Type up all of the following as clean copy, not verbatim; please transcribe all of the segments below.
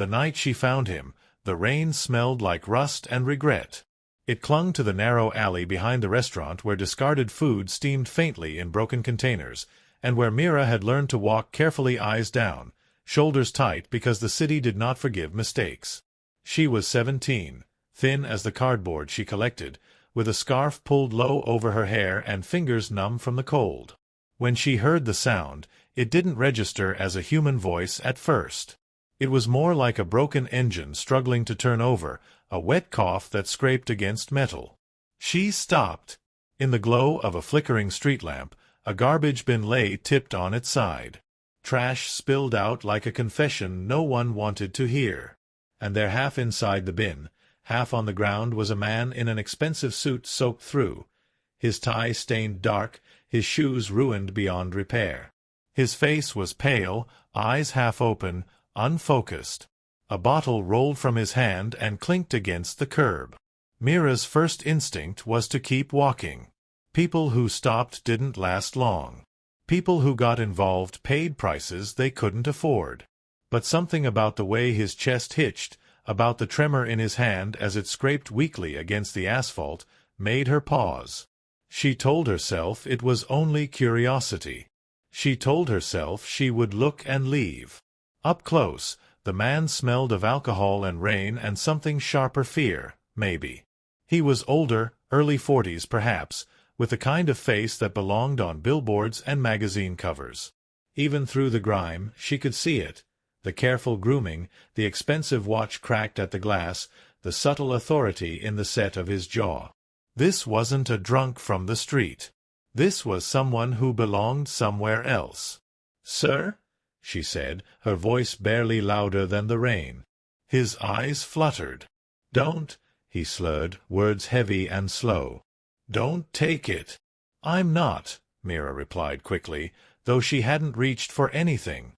The night she found him, the rain smelled like rust and regret. It clung to the narrow alley behind the restaurant where discarded food steamed faintly in broken containers, and where Mira had learned to walk carefully, eyes down, shoulders tight, because the city did not forgive mistakes. She was 17, thin as the cardboard she collected, with a scarf pulled low over her hair and fingers numb from the cold. When she heard the sound, it didn't register as a human voice at first. It was more like a broken engine struggling to turn over, a wet cough that scraped against metal. She stopped. In the glow of a flickering street lamp, a garbage bin lay tipped on its side. Trash spilled out like a confession no one wanted to hear. And there, half inside the bin, half on the ground, was a man in an expensive suit soaked through, his tie stained dark, his shoes ruined beyond repair. His face was pale, eyes half open, unfocused. A bottle rolled from his hand and clinked against the curb. Mira's first instinct was to keep walking. People who stopped didn't last long. People who got involved paid prices they couldn't afford. But something about the way his chest hitched, about the tremor in his hand as it scraped weakly against the asphalt, made her pause. She told herself it was only curiosity. She told herself she would look and leave. Up close, the man smelled of alcohol and rain and something sharper, fear, maybe. He was older, early 40s perhaps, with the kind of face that belonged on billboards and magazine covers. Even through the grime, she could see it. The careful grooming, the expensive watch cracked at the glass, the subtle authority in the set of his jaw. This wasn't a drunk from the street. This was someone who belonged somewhere else. "Sir?" she said, her voice barely louder than the rain. His eyes fluttered. "Don't," he slurred, words heavy and slow. "Don't take it." "I'm not," Mira replied quickly, though she hadn't reached for anything.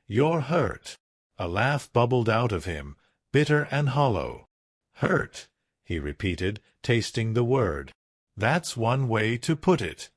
You're hurt." A laugh bubbled out of him, bitter and hollow. "Hurt," he repeated, tasting the word. "That's one way to put it."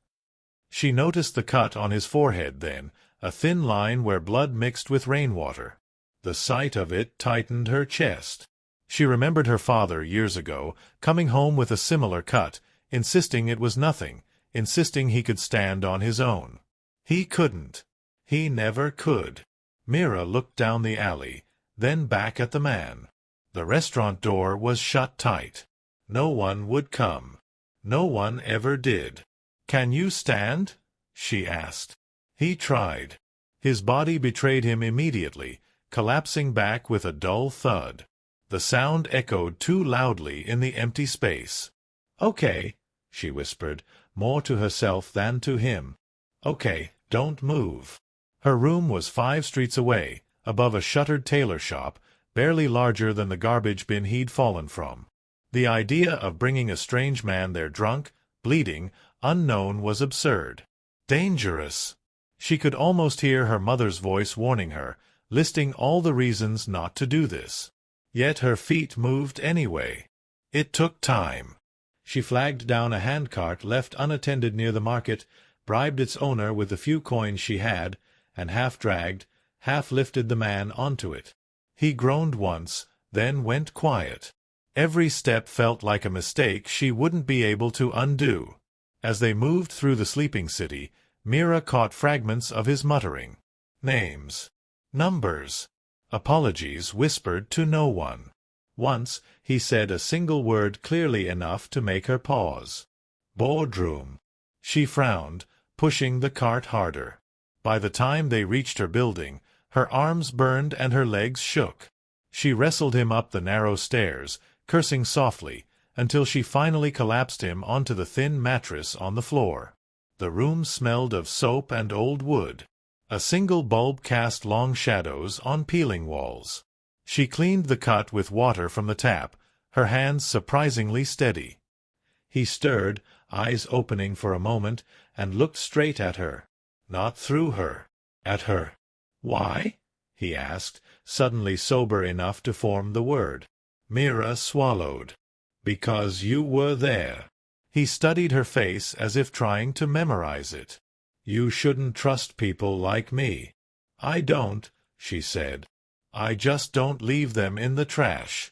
She noticed the cut on his forehead then, a thin line where blood mixed with rainwater. The sight of it tightened her chest. She remembered her father years ago, coming home with a similar cut, insisting it was nothing, insisting he could stand on his own. He couldn't. He never could. Mira looked down the alley, then back at the man. The restaurant door was shut tight. No one would come. No one ever did. "Can you stand?" she asked. He tried. His body betrayed him immediately, collapsing back with a dull thud. The sound echoed too loudly in the empty space. "Okay," she whispered, more to herself than to him. "Okay, don't move." Her room was 5 streets away, above a shuttered tailor shop, barely larger than the garbage bin he'd fallen from. The idea of bringing a strange man there drunk, bleeding, unknown was absurd. Dangerous. She could almost hear her mother's voice warning her, listing all the reasons not to do this. Yet her feet moved anyway. It took time. She flagged down a handcart left unattended near the market, bribed its owner with the few coins she had, and half-dragged, half-lifted the man onto it. He groaned once, then went quiet. Every step felt like a mistake she wouldn't be able to undo. As they moved through the sleeping city, Mira caught fragments of his muttering. Names. Numbers. Apologies whispered to no one. Once, he said a single word clearly enough to make her pause. Boardroom. She frowned, pushing the cart harder. By the time they reached her building, her arms burned and her legs shook. She wrestled him up the narrow stairs, cursing softly, until she finally collapsed him onto the thin mattress on the floor. The room smelled of soap and old wood. A single bulb cast long shadows on peeling walls. She cleaned the cut with water from the tap, her hands surprisingly steady. He stirred, eyes opening for a moment, and looked straight at her. Not through her. At her. "Why?" he asked, suddenly sober enough to form the word. Mira swallowed. "Because you were there." He studied her face as if trying to memorize it. "You shouldn't trust people like me." "I don't," she said. I just don't leave them in the trash.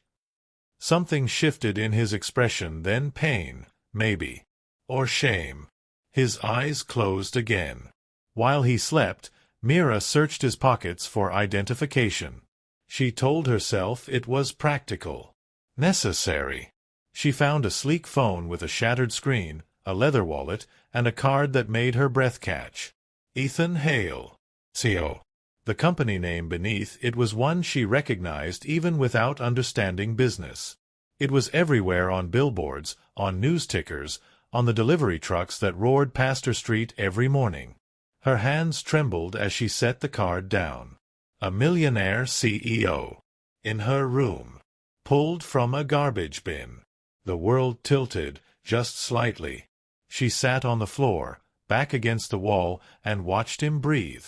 Something shifted in his expression, then pain, maybe. Or shame. His eyes closed again. While he slept, Mira searched his pockets for identification. She told herself it was practical. Necessary. She found a sleek phone with a shattered screen, a leather wallet, and a card that made her breath catch. Ethan Hale. CO. The company name beneath it was one she recognized even without understanding business. It was everywhere, on billboards, on news tickers, on the delivery trucks that roared past her street every morning. Her hands trembled as she set the card down. A Millionaire CEO. In her room. Pulled from a garbage bin. The world tilted, just slightly. She sat on the floor, back against the wall, and watched him breathe.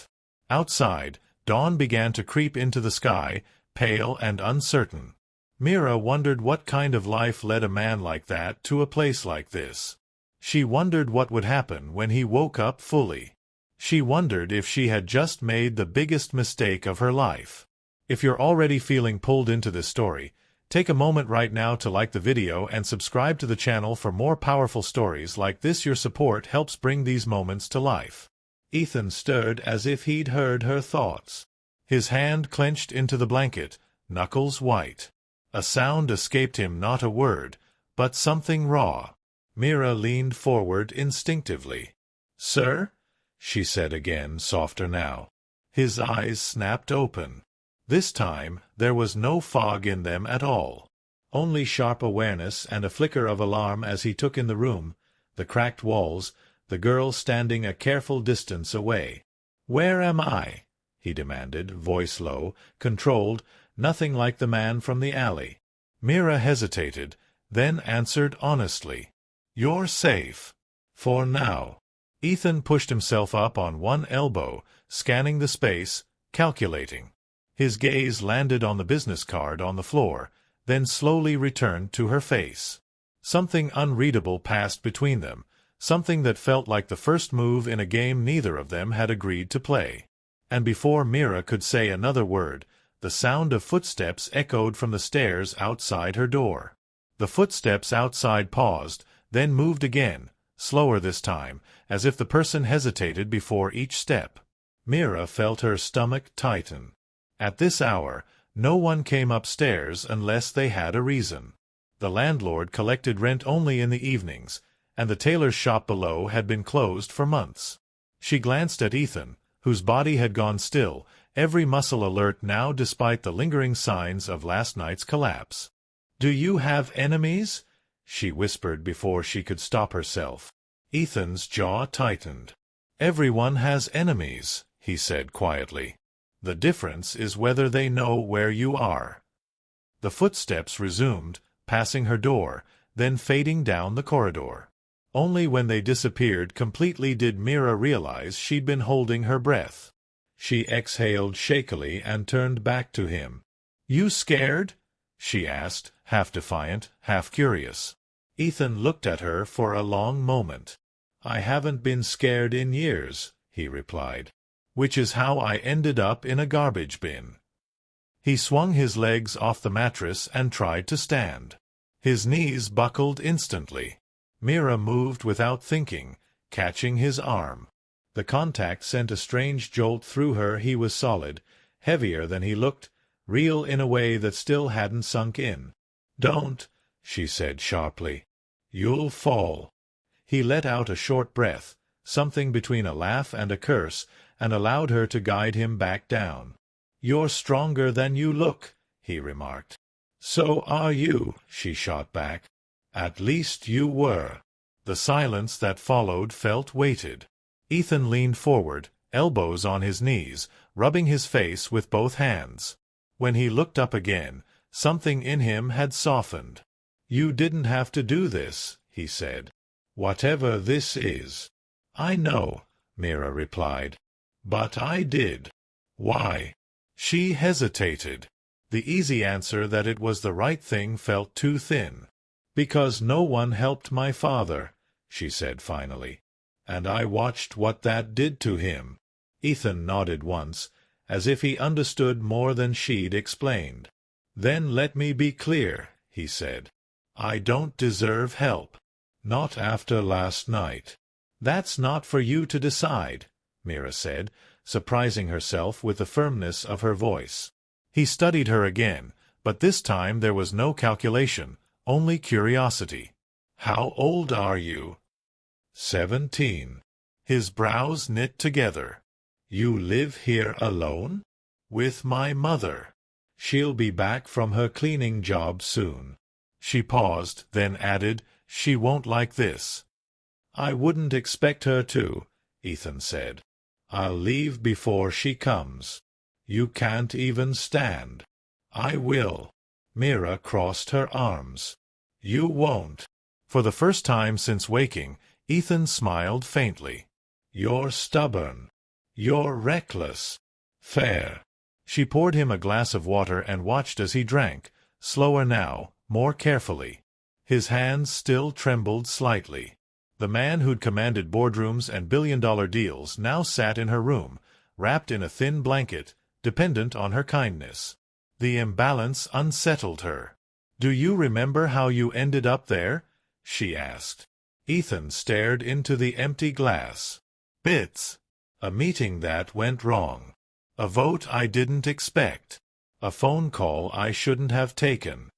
Outside, dawn began to creep into the sky, pale and uncertain. Mira wondered what kind of life led a man like that to a place like this. She wondered what would happen when he woke up fully. She wondered if she had just made the biggest mistake of her life. If you're already feeling pulled into this story, take a moment right now to like the video and subscribe to the channel for more powerful stories like this. Your support helps bring these moments to life. Ethan stirred as if he'd heard her thoughts. His hand clenched into the blanket, knuckles white. A sound escaped him, not a word, but something raw. Mira leaned forward instinctively. "Sir?" she said again, softer now. His eyes snapped open. This time, there was no fog in them at all. Only sharp awareness and a flicker of alarm as he took in the room, the cracked walls, the girl standing a careful distance away. "Where am I?" he demanded, voice low, controlled, nothing like the man from the alley. Mira hesitated, then answered honestly. "You're safe. For now." Ethan pushed himself up on one elbow, scanning the space, calculating. His gaze landed on the business card on the floor, then slowly returned to her face. Something unreadable passed between them, something that felt like the first move in a game neither of them had agreed to play. And before Mira could say another word, the sound of footsteps echoed from the stairs outside her door. The footsteps outside paused, then moved again, slower this time, as if the person hesitated before each step. Mira felt her stomach tighten. At this hour, no one came upstairs unless they had a reason. The landlord collected rent only in the evenings, and the tailor's shop below had been closed for months. She glanced at Ethan, whose body had gone still, every muscle alert now despite the lingering signs of last night's collapse. "Do you have enemies?" she whispered before she could stop herself. Ethan's jaw tightened. "Everyone has enemies," he said quietly. "The difference is whether they know where you are." The footsteps resumed, passing her door, then fading down the corridor. Only when they disappeared completely did Mira realize she'd been holding her breath. She exhaled shakily and turned back to him. "You scared?" she asked, half defiant, half curious. Ethan looked at her for a long moment. "I haven't been scared in years," he replied. "Which is how I ended up in a garbage bin." He swung his legs off the mattress and tried to stand. His knees buckled instantly. Mira moved without thinking, catching his arm. The contact sent a strange jolt through her. He was solid, heavier than he looked, real in a way that still hadn't sunk in. "Don't," she said sharply. "You'll fall." He let out a short breath, something between a laugh and a curse, and allowed her to guide him back down. "You're stronger than you look," he remarked. "So are you," she shot back. "At least you were." The silence that followed felt weighted. Ethan leaned forward, elbows on his knees, rubbing his face with both hands. When he looked up again, something in him had softened. "You didn't have to do this," he said. "Whatever this is." "I know," Mira replied. "But I did." "Why?" She hesitated. The easy answer that it was the right thing felt too thin. "Because no one helped my father," she said finally. "And I watched what that did to him." Ethan nodded once, as if he understood more than she'd explained. "Then let me be clear," he said. "I don't deserve help. Not after last night." "That's not for you to decide," Mira said, surprising herself with the firmness of her voice. He studied her again, but this time there was no calculation, only curiosity. "How old are you?" 17. His brows knit together. "You live here alone?" "With my mother. She'll be back from her cleaning job soon." She paused, then added, "She won't like this." "I wouldn't expect her to," Ethan said. "I'll leave before she comes." "You can't even stand." "I will." Mira crossed her arms. "You won't." For the first time since waking, Ethan smiled faintly. "You're stubborn. You're reckless." "Fair." She poured him a glass of water and watched as he drank, slower now, more carefully. His hands still trembled slightly. The man who'd commanded boardrooms and billion-dollar deals now sat in her room, wrapped in a thin blanket, dependent on her kindness. The imbalance unsettled her. "Do you remember how you ended up there?" she asked. Ethan stared into the empty glass. "Bits. A meeting that went wrong. A vote I didn't expect. A phone call I shouldn't have taken."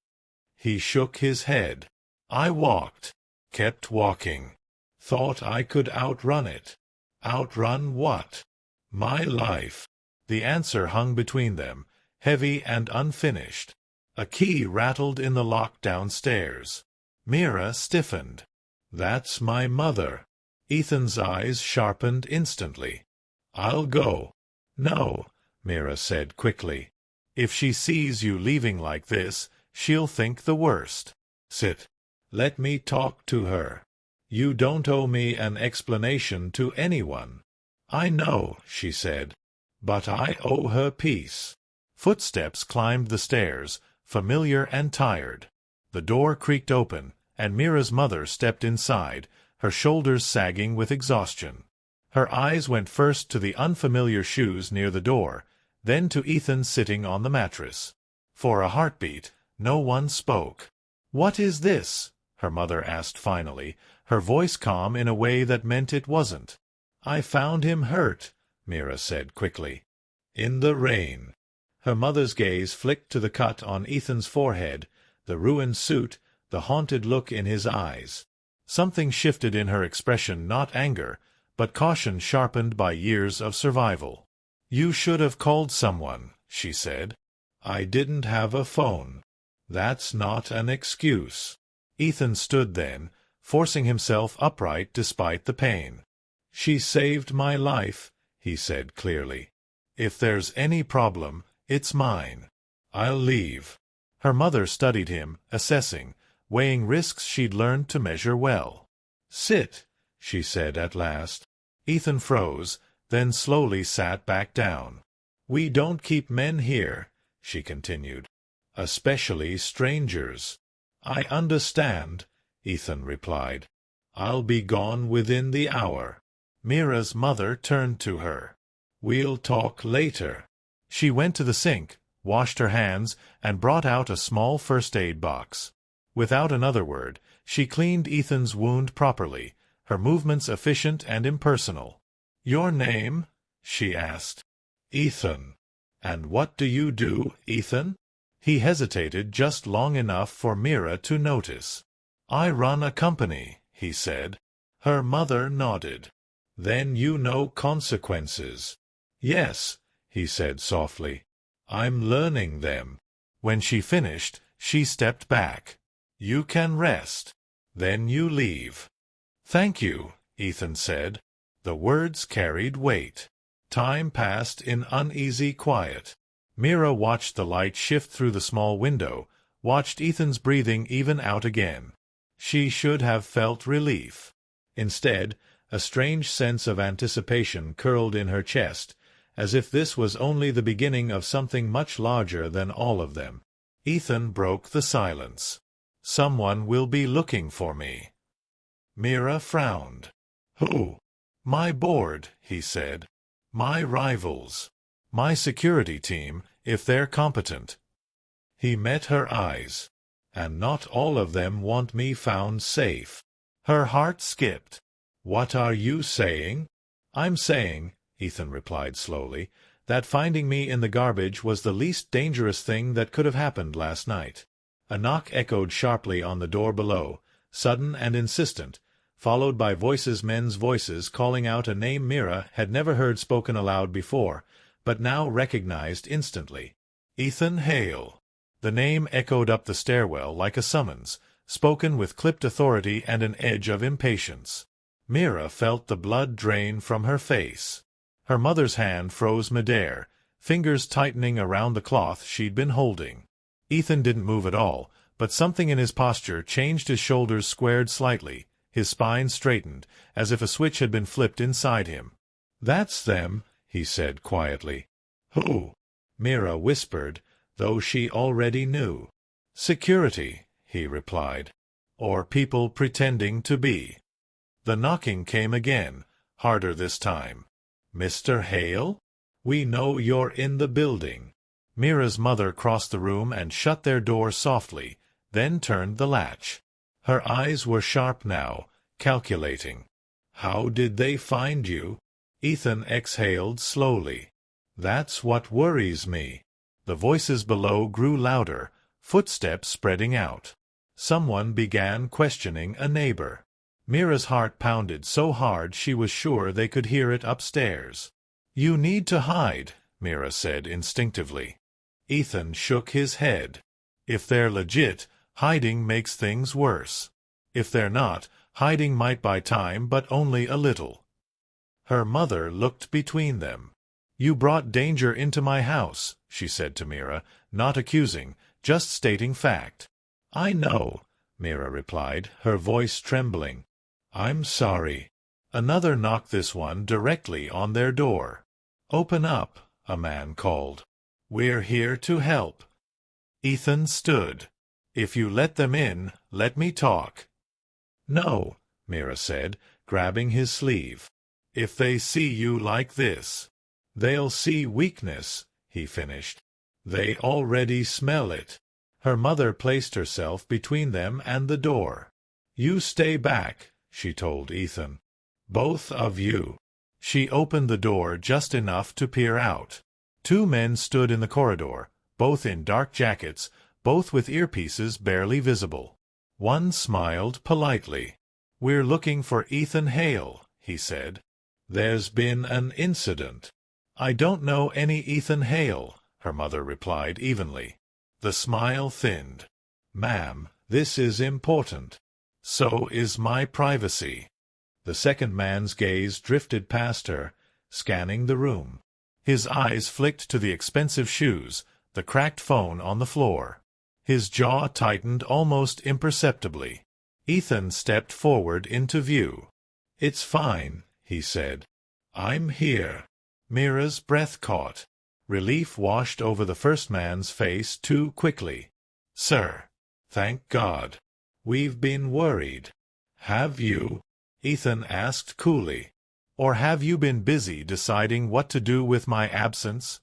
He shook his head. "I walked. Kept walking. Thought I could outrun it." "Outrun what?" "My life." The answer hung between them, heavy and unfinished. A key rattled in the lock downstairs. Mira stiffened. "That's my mother." Ethan's eyes sharpened instantly. "I'll go." "No," Mira said quickly. "If she sees you leaving like this, she'll think the worst. Sit. Let me talk to her. You don't owe me an explanation to anyone." "I know," she said. "But I owe her peace." Footsteps climbed the stairs, familiar and tired. The door creaked open, and Mira's mother stepped inside, her shoulders sagging with exhaustion. Her eyes went first to the unfamiliar shoes near the door, then to Ethan sitting on the mattress. For a heartbeat, no one spoke. "What is this?" her mother asked finally, her voice calm in a way that meant it wasn't. "I found him hurt," Mira said quickly. "In the rain." Her mother's gaze flicked to the cut on Ethan's forehead, the ruined suit, the haunted look in his eyes. Something shifted in her expression, not anger, but caution sharpened by years of survival. "You should have called someone," she said. "I didn't have a phone." "That's not an excuse." Ethan stood then, forcing himself upright despite the pain. "She saved my life," he said clearly. "If there's any problem, it's mine. I'll leave." Her mother studied him, assessing, weighing risks she'd learned to measure well. "Sit," she said at last. Ethan froze, then slowly sat back down. "We don't keep men here," she continued. "Especially strangers." "I understand," Ethan replied. "I'll be gone within the hour." Mira's mother turned to her. "We'll talk later." She went to the sink, washed her hands, and brought out a small first-aid box. Without another word, she cleaned Ethan's wound properly, her movements efficient and impersonal. "Your name?" she asked. "Ethan." "And what do you do, Ethan?" He hesitated just long enough for Mira to notice. "I run a company," he said. Her mother nodded. "Then you know consequences." "Yes," he said softly. "I'm learning them." When she finished, she stepped back. "You can rest. Then you leave." "Thank you," Ethan said. The words carried weight. Time passed in uneasy quiet. Mira watched the light shift through the small window, watched Ethan's breathing even out again. She should have felt relief. Instead, a strange sense of anticipation curled in her chest, as if this was only the beginning of something much larger than all of them. Ethan broke the silence. "Someone will be looking for me." Mira frowned. "Who?" "My board," he said. "My rivals." My security team, if they're competent. He met her eyes. And not all of them want me found safe. Her heart skipped. What are you saying? I'm saying, Ethan replied slowly, that finding me in the garbage was the least dangerous thing that could have happened last night. A knock echoed sharply on the door below, sudden and insistent, followed by men's voices calling out a name Mira had never heard spoken aloud before, but now recognized instantly. Ethan Hale. The name echoed up the stairwell like a summons, spoken with clipped authority and an edge of impatience. Mira felt the blood drain from her face. Her mother's hand froze midair, fingers tightening around the cloth she'd been holding. Ethan didn't move at all, but something in his posture changed. His shoulders squared slightly, his spine straightened, as if a switch had been flipped inside him. "That's them," he said quietly. "Who?" Mira whispered, though she already knew. "Security," he replied. "Or people pretending to be." The knocking came again, harder this time. "Mr. Hale? We know you're in the building." Mira's mother crossed the room and shut their door softly, then turned the latch. Her eyes were sharp now, calculating. "How did they find you?" Ethan exhaled slowly. "That's what worries me." The voices below grew louder, footsteps spreading out. Someone began questioning a neighbor. Mira's heart pounded so hard she was sure they could hear it upstairs. "You need to hide," Mira said instinctively. Ethan shook his head. "If they're legit, hiding makes things worse. If they're not, hiding might buy time, but only a little." Her mother looked between them. "You brought danger into my house," she said to Mira, not accusing, just stating fact. "I know," Mira replied, her voice trembling. "I'm sorry." Another knock, this one directly on their door. "Open up," a man called. "We're here to help." Ethan stood. "If you let them in, let me talk." "No," Mira said, grabbing his sleeve. "If they see you like this, they'll see weakness," he finished. "They already smell it." Her mother placed herself between them and the door. "You stay back," she told Ethan. "Both of you." She opened the door just enough to peer out. Two men stood in the corridor, both in dark jackets, both with earpieces barely visible. One smiled politely. "We're looking for Ethan Hale," he said. "There's been an incident." "I don't know any Ethan Hale," her mother replied evenly. The smile thinned. "Ma'am, this is important. So is my privacy." The second man's gaze drifted past her, scanning the room. His eyes flicked to the expensive shoes, the cracked phone on the floor. His jaw tightened almost imperceptibly. Ethan stepped forward into view. "It's fine," he said. "I'm here." Mira's breath caught. Relief washed over the first man's face too quickly. "Sir." "Thank God. We've been worried." "Have you?" Ethan asked coolly. "Or have you been busy deciding what to do with my absence?"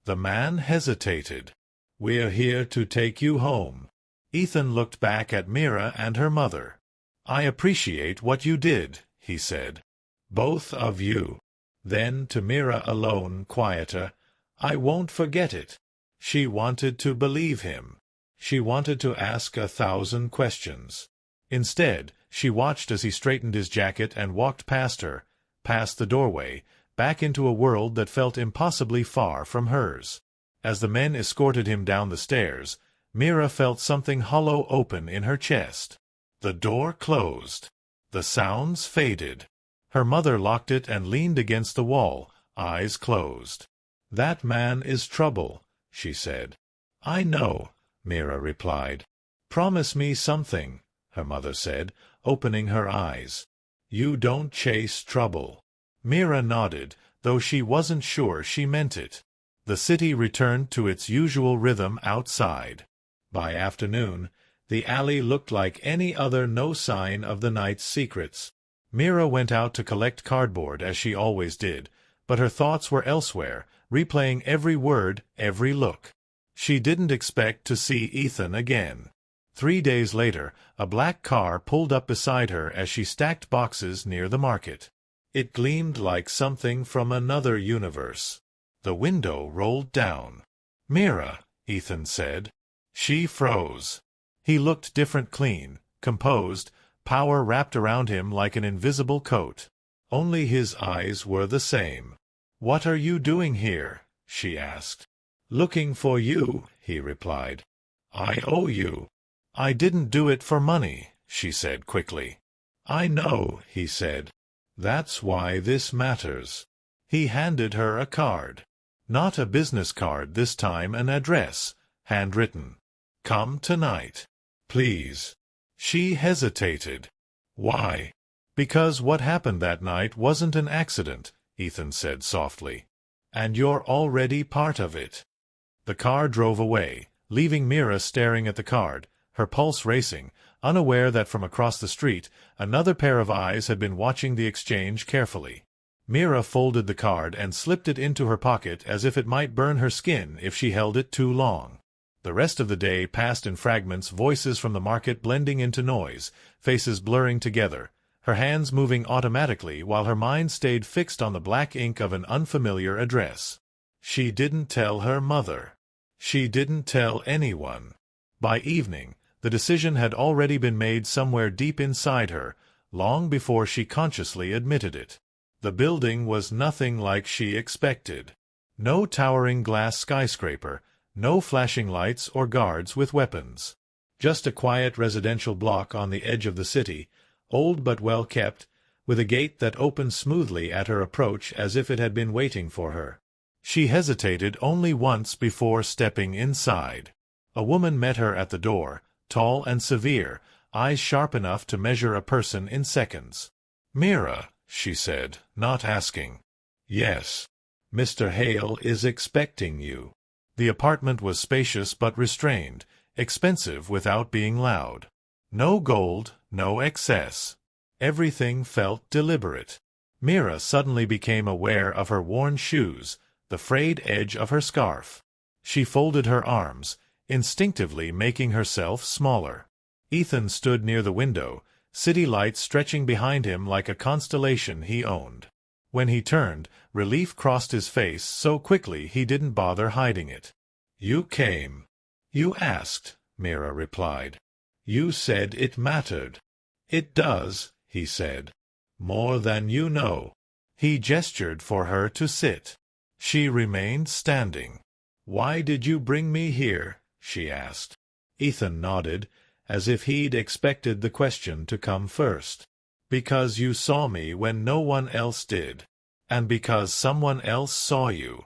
The man hesitated. "We're here to take you home." Ethan looked back at Mira and her mother. "I appreciate what you did," he said. "Both of you." Then to Mira alone, quieter, "I won't forget it." She wanted to believe him. She wanted to ask 1,000 questions. Instead, she watched as he straightened his jacket and walked past her, past the doorway, back into a world that felt impossibly far from hers. As the men escorted him down the stairs, Mira felt something hollow open in her chest. The door closed. The sounds faded. Her mother locked it and leaned against the wall, eyes closed. "That man is trouble," she said. "I know," Mira replied. "Promise me something," her mother said, opening her eyes. "You don't chase trouble." Mira nodded, though she wasn't sure she meant it. The city returned to its usual rhythm outside. By afternoon, the alley looked like any other, no sign of the night's secrets. Mira went out to collect cardboard as she always did, but her thoughts were elsewhere, replaying every word, every look. She didn't expect to see Ethan again. 3 days later, a black car pulled up beside her as she stacked boxes near the market. It gleamed like something from another universe. The window rolled down. "Mira," Ethan said. She froze. He looked different, clean, composed, power wrapped around him like an invisible coat. Only his eyes were the same. "What are you doing here?" she asked. "Looking for you," he replied. "I owe you." "I didn't do it for money," she said quickly. "I know," he said. "That's why this matters." He handed her a card. Not a business card this time, an address, handwritten. "Come tonight. Please." She hesitated. "Why?" "Because what happened that night wasn't an accident," Ethan said softly. "And you're already part of it." The car drove away, leaving Mira staring at the card, her pulse racing, unaware that from across the street another pair of eyes had been watching the exchange carefully. Mira folded the card and slipped it into her pocket as if it might burn her skin if she held it too long. The rest of the day passed in fragments, voices from the market blending into noise, faces blurring together, her hands moving automatically while her mind stayed fixed on the black ink of an unfamiliar address. She didn't tell her mother. She didn't tell anyone. By evening, the decision had already been made somewhere deep inside her, long before she consciously admitted it. The building was nothing like she expected. No towering glass skyscraper, no flashing lights or guards with weapons. Just a quiet residential block on the edge of the city, old but well kept, with a gate that opened smoothly at her approach as if it had been waiting for her. She hesitated only once before stepping inside. A woman met her at the door, tall and severe, eyes sharp enough to measure a person in seconds. "Mira," she said, not asking. "Yes. Mr. Hale is expecting you." The apartment was spacious but restrained, expensive without being loud. No gold, no excess. Everything felt deliberate. Mira suddenly became aware of her worn shoes, the frayed edge of her scarf. She folded her arms, instinctively making herself smaller. Ethan stood near the window, city lights stretching behind him like a constellation he owned. When he turned, relief crossed his face so quickly he didn't bother hiding it. "You came." "You asked," Mira replied. "You said it mattered." "It does," he said. "More than you know." He gestured for her to sit. She remained standing. "Why did you bring me here?" she asked. Ethan nodded, as if he'd expected the question to come first. "Because you saw me when no one else did. And because someone else saw you."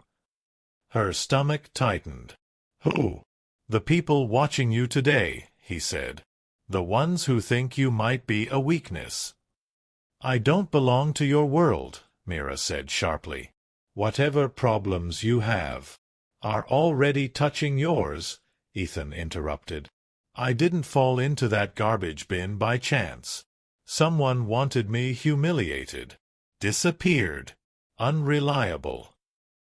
Her stomach tightened. "Who?" "The people watching you today," he said. "The ones who think you might be a weakness." "I don't belong to your world," Mira said sharply. "Whatever problems you have are already touching yours," Ethan interrupted. "I didn't fall into that garbage bin by chance. Someone wanted me humiliated. Disappeared. Unreliable."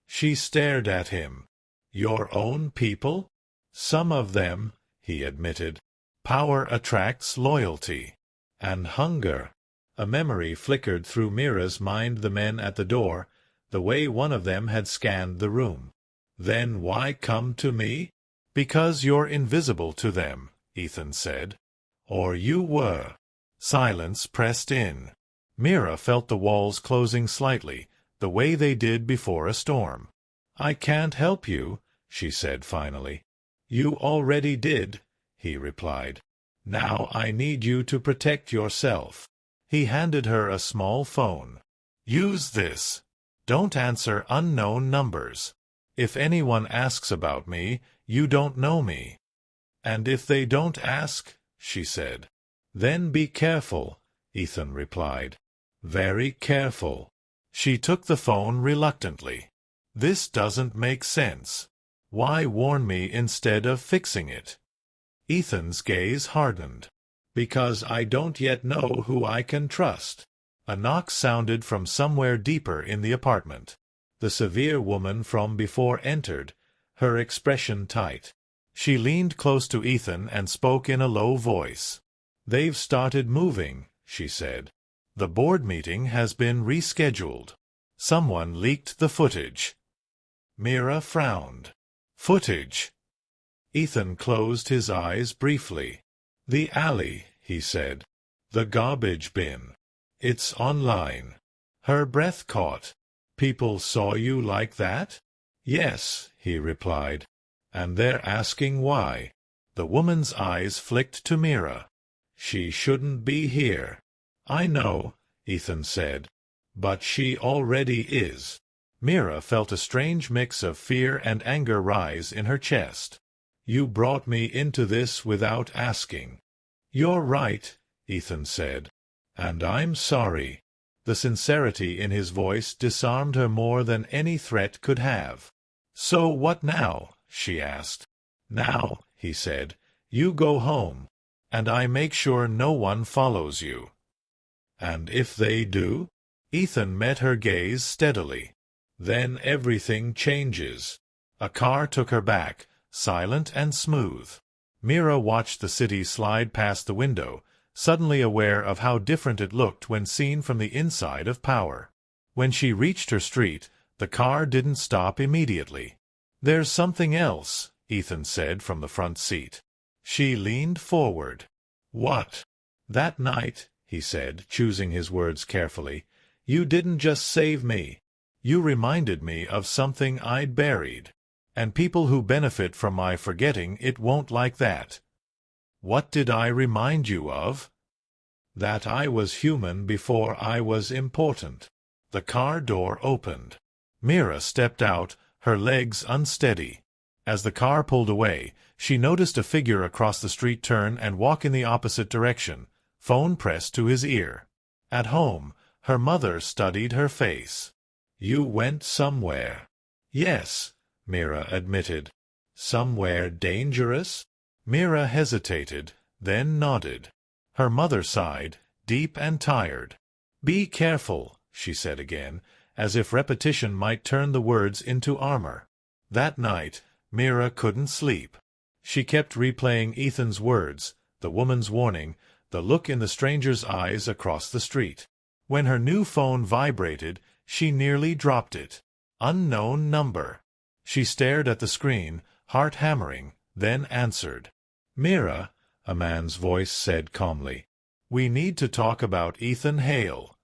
She stared at him. "Your own people?" "Some of them," he admitted. "Power attracts loyalty. And hunger." A memory flickered through Mira's mind, the men at the door, the way one of them had scanned the room. "Then why come to me?" "Because you're invisible to them," Ethan said. "Or you were." Silence pressed in. Mira felt the walls closing slightly, the way they did before a storm. "I can't help you," she said finally. "You already did," he replied. "Now I need you to protect yourself." He handed her a small phone. "Use this. Don't answer unknown numbers. If anyone asks about me, you don't know me." "And if they don't ask?" she said. "Then be careful," Ethan replied. "Very careful." She took the phone reluctantly. "This doesn't make sense. Why warn me instead of fixing it?" Ethan's gaze hardened. "Because I don't yet know who I can trust." A knock sounded from somewhere deeper in the apartment. The severe woman from before entered, her expression tight. She leaned close to Ethan and spoke in a low voice. "They've started moving," she said. "The board meeting has been rescheduled. Someone leaked the footage." Mira frowned. "Footage?" Ethan closed his eyes briefly. "The alley," he said. "The garbage bin. It's online." Her breath caught. "People saw you like that?" "Yes," he replied. "And they're asking why." The woman's eyes flicked to Mira. "She shouldn't be here." "I know," Ethan said. "But she already is." Mira felt a strange mix of fear and anger rise in her chest. "You brought me into this without asking." "You're right," Ethan said. "And I'm sorry." The sincerity in his voice disarmed her more than any threat could have. "So what now?" she asked. "Now," he said, "you go home, and I make sure no one follows you." "And if they do?" Ethan met her gaze steadily. "Then everything changes." A car took her back, silent and smooth. Mira watched the city slide past the window, suddenly aware of how different it looked when seen from the inside of Power. When she reached her street, the car didn't stop immediately. "There's something else," Ethan said from the front seat. She leaned forward. "What?" "That night," he said, choosing his words carefully, "you didn't just save me. You reminded me of something I'd buried. And people who benefit from my forgetting it won't like that." "What did I remind you of?" "That I was human before I was important." The car door opened. Mira stepped out, her legs unsteady. As the car pulled away, she noticed a figure across the street turn and walk in the opposite direction, phone pressed to his ear. At home, her mother studied her face. "You went somewhere." "Yes," Mira admitted. "Somewhere dangerous?" Mira hesitated, then nodded. Her mother sighed, deep and tired. "Be careful," she said again, as if repetition might turn the words into armor. That night, Mira couldn't sleep. She kept replaying Ethan's words, the woman's warning, the look in the stranger's eyes across the street. When her new phone vibrated, she nearly dropped it. Unknown number. She stared at the screen, heart hammering, then answered. "Mira," a man's voice said calmly, "we need to talk about Ethan Hale."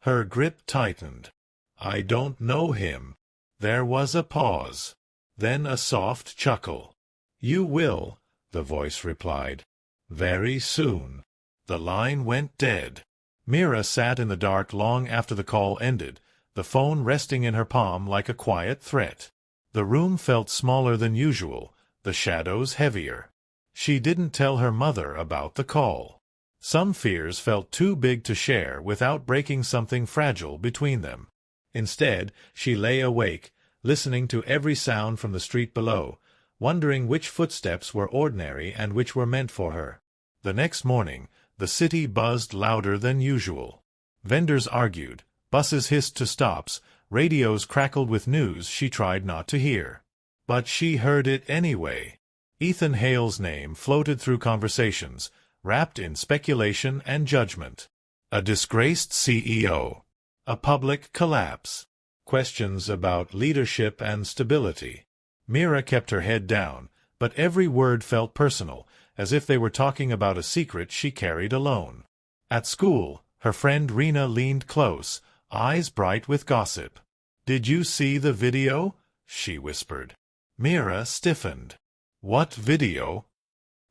Her grip tightened. "I don't know him." There was a pause. Then a soft chuckle. "You will," the voice replied. "Very soon." The line went dead. Mira sat in the dark long after the call ended, the phone resting in her palm like a quiet threat. The room felt smaller than usual, the shadows heavier. She didn't tell her mother about the call. Some fears felt too big to share without breaking something fragile between them. Instead, she lay awake, listening to every sound from the street below, wondering which footsteps were ordinary and which were meant for her. The next morning, the city buzzed louder than usual. Vendors argued, buses hissed to stops, radios crackled with news she tried not to hear. But she heard it anyway. Ethan Hale's name floated through conversations, wrapped in speculation and judgment. A disgraced CEO. A public collapse. Questions about leadership and stability. Mira kept her head down, but every word felt personal, as if they were talking about a secret she carried alone. At school, her friend Rena leaned close, eyes bright with gossip. "Did you see the video?" she whispered. Mira stiffened. "What video?"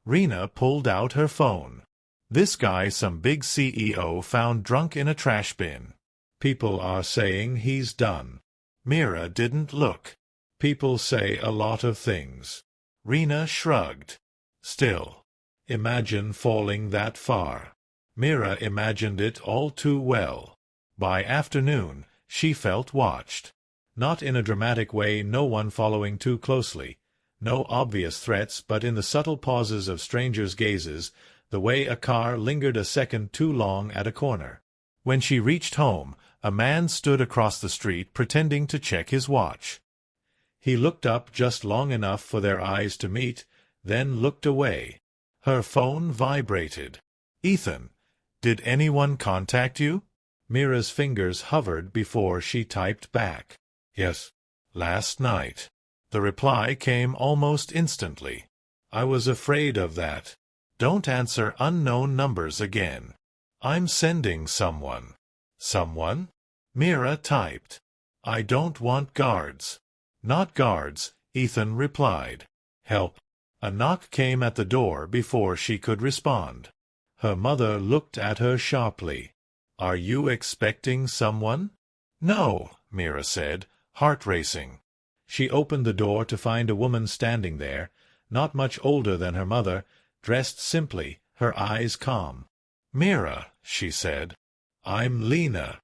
Rena pulled out her phone. "This guy some big CEO found drunk in a trash bin. People are saying he's done." Mira didn't look. "People say a lot of things." Rena shrugged. "Still, imagine falling that far." Mira imagined it all too well. By afternoon, she felt watched. Not in a dramatic way, no one following too closely. No obvious threats, but in the subtle pauses of strangers' gazes, the way a car lingered a second too long at a corner. When she reached home, A man stood across the street pretending to check his watch. He looked up just long enough for their eyes to meet, then looked away. Her phone vibrated. "Ethan, did anyone contact you?" Mira's fingers hovered before she typed back. "Yes, last night." The reply came almost instantly. "I was afraid of that. Don't answer unknown numbers again. I'm sending someone." "Someone?" Mira typed. "I don't want guards." "Not guards," Ethan replied. "Help." A knock came at the door before she could respond. Her mother looked at her sharply. "Are you expecting someone?" "No," Mira said, heart racing. She opened the door to find a woman standing there, not much older than her mother, dressed simply, her eyes calm. "Mira," she said. "I'm Lena."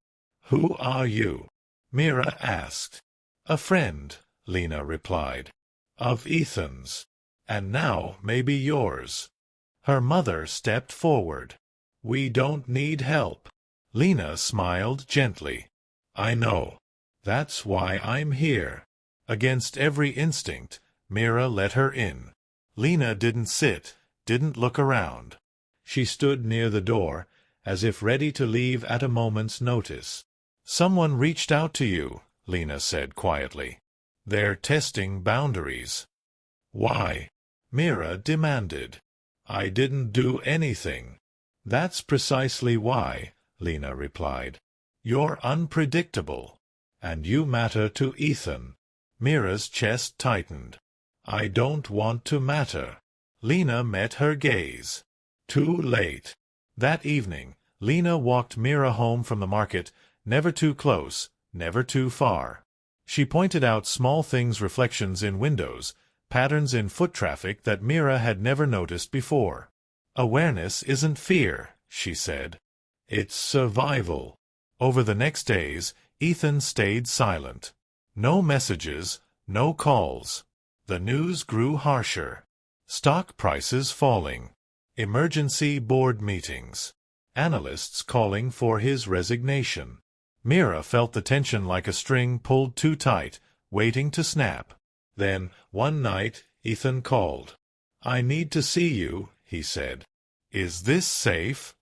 "Who are you?" Mira asked. "A friend," Lena replied. "Of Ethan's. And now maybe yours." Her mother stepped forward. "We don't need help." Lena smiled gently. "I know. That's why I'm here." Against every instinct, Mira let her in. Lena didn't sit, didn't look around. She stood near the door, as if ready to leave at a moment's notice. "Someone reached out to you," Lena said quietly. "They're testing boundaries." "Why?" Mira demanded. "I didn't do anything." "That's precisely why," Lena replied. "You're unpredictable. And you matter to Ethan." Mira's chest tightened. "I don't want to matter." Lena met her gaze. Too late. That evening, Lena walked Mira home from the market, never too close, never too far. She pointed out small things, reflections in windows, patterns in foot traffic that Mira had never noticed before. "Awareness isn't fear," she said. "It's survival." Over the next days, Ethan stayed silent. No messages, no calls. The news grew harsher. Stock prices falling. Emergency board meetings. Analysts calling for his resignation. Mira felt the tension like a string pulled too tight, waiting to snap. Then, one night, Ethan called. "I need to see you," he said. "Is this safe?"